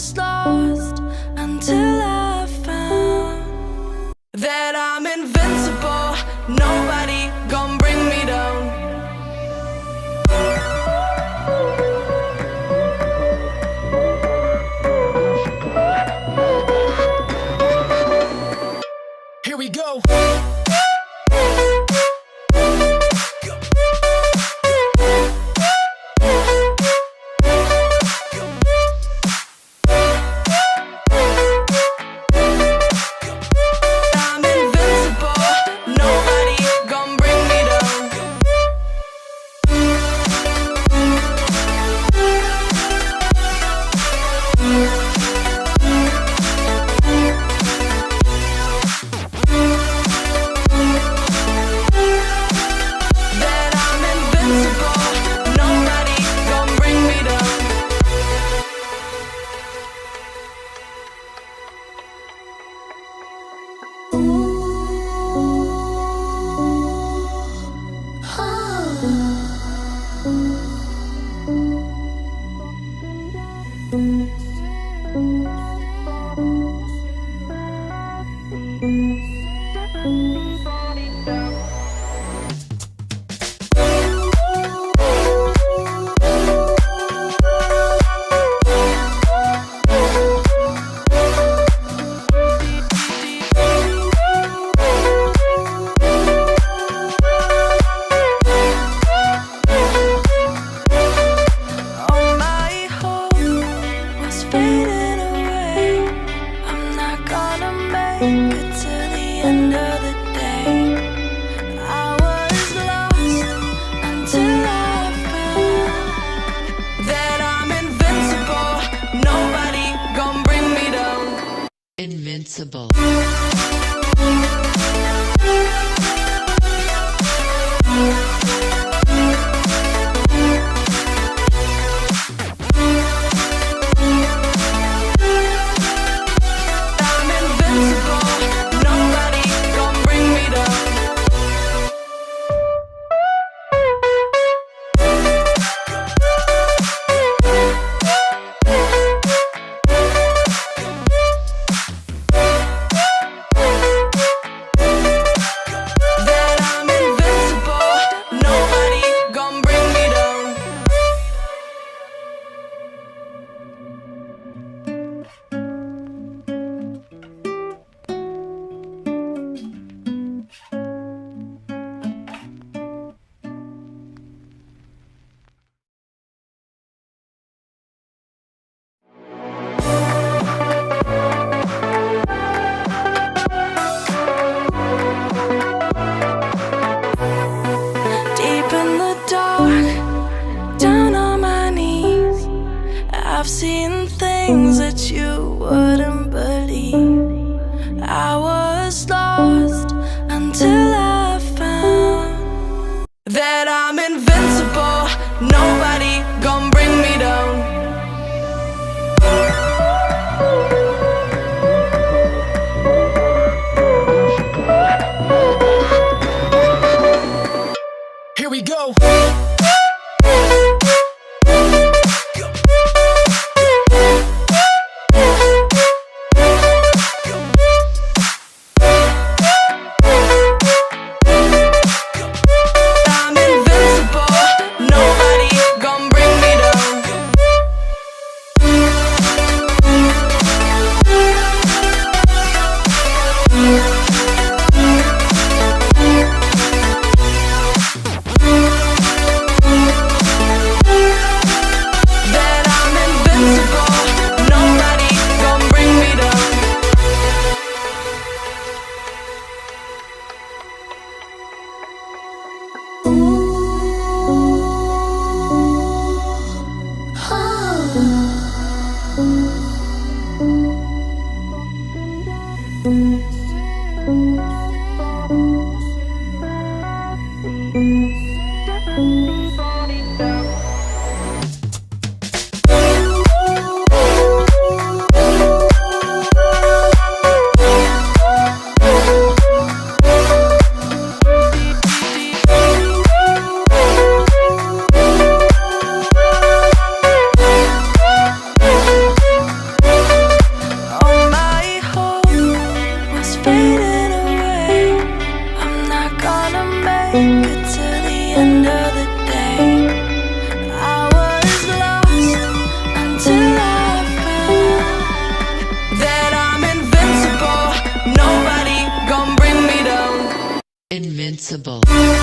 was lost until I found that I'm invincible. Nobody gon' bring me down. Here we go. I'm invincible. Nobody gon' bring me down. That I'm invincible. Nobody gon' bring me down. All my hope was fading away. I'm not gonna make it to the end of the day. I was lost until I found that I'm invincible. Nobody gon' bring me down. Invincible. I'm invincible. Nobody gon' bring me down. invincible.